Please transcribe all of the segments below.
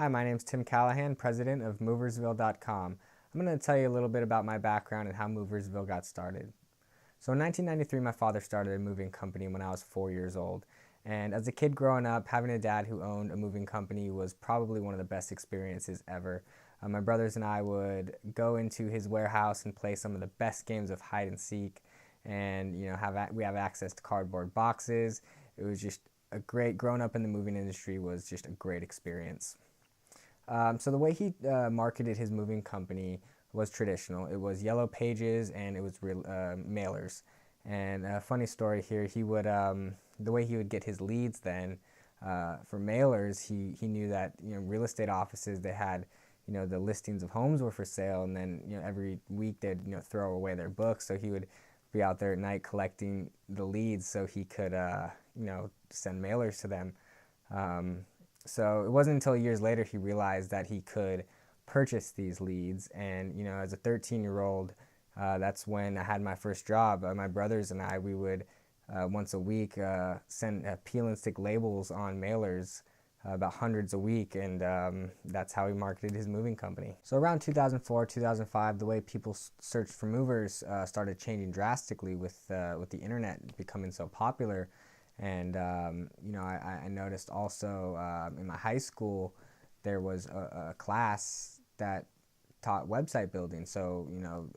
Hi, my name is Tim Callahan, president of Moversville.com. I'm going to tell you a little bit about my background and how Moversville got started. So in 1993, my father started a moving company when I was 4 years old. And as a kid growing up, having a dad who owned a moving company was probably one of the best experiences ever. My brothers and I would go into his warehouse and play some of the best games of hide and seek. And we have access to cardboard boxes. It was just growing up in the moving industry was just a great experience. So the way he marketed his moving company was traditional. It was yellow pages and it was mailers. And a funny story here, the way he would get his leads then for mailers, he knew that real estate offices, they had the listings of homes were for sale, and then every week they'd throw away their books. So he would be out there at night collecting the leads so he could send mailers to them. So it wasn't until years later he realized that he could purchase these leads. And as a 13-year-old, that's when I had my first job. My brothers and I, we would once a week send peel and stick labels on mailers, about hundreds a week, and that's how he marketed his moving company. So around 2004, 2005, the way people searched for movers started changing drastically with the internet becoming so popular. And I noticed also in my high school there was a class that taught website building. So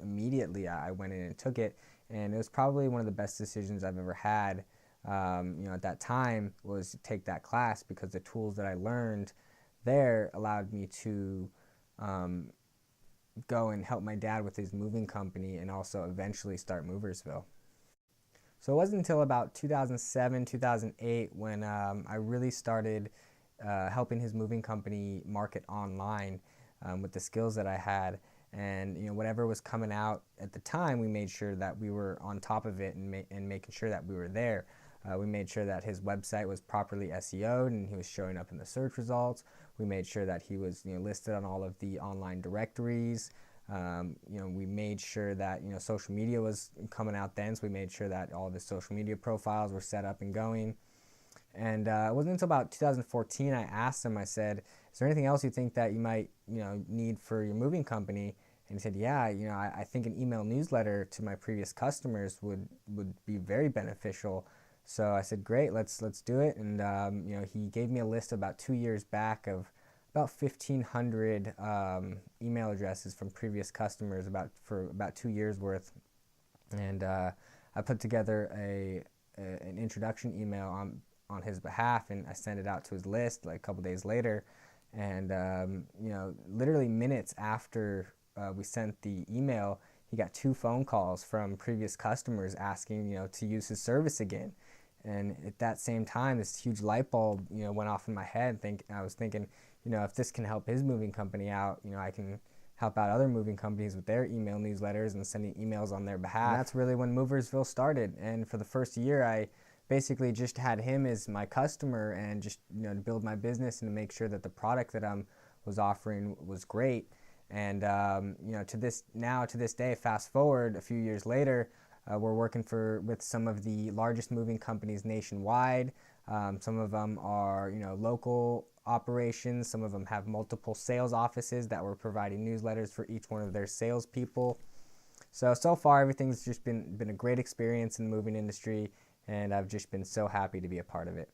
immediately I went in and took it, and it was probably one of the best decisions I've ever had. At that time was to take that class, because the tools that I learned there allowed me to go and help my dad with his moving company and also eventually start Moversville. So it wasn't until about 2007, 2008 when I really started helping his moving company market online with the skills that I had. And whatever was coming out at the time, we made sure that we were on top of it and making sure that we were there. We made sure that his website was properly SEO'd and he was showing up in the search results. We made sure that he was listed on all of the online directories. We made sure that social media was coming out then, so we made sure that all of his social media profiles were set up and going. And it wasn't until about 2014 I asked him, I said, is there anything else you think that you might need for your moving company? And he said, yeah, I think an email newsletter to my previous customers would be very beneficial. So I said, great, let's do it. And he gave me a list about 2 years back of about 1,500 email addresses from previous customers for about 2 years worth. And I put together an introduction email on his behalf, and I sent it out to his list like a couple days later. And literally minutes after we sent the email, he got 2 phone calls from previous customers asking to use his service again. And at that same time, this huge light bulb went off in my head. I was thinking, if this can help his moving company out, I can help out other moving companies with their email newsletters and sending emails on their behalf. And that's really when Moversville started. And for the first year, I basically just had him as my customer, and just to build my business and to make sure that the product that I was offering was great. And to this day, fast forward a few years later, we're working with some of the largest moving companies nationwide. Some of them are local operations. Some of them have multiple sales offices that we're providing newsletters for each one of their salespeople. So far everything's just been a great experience in the moving industry, and I've just been so happy to be a part of it.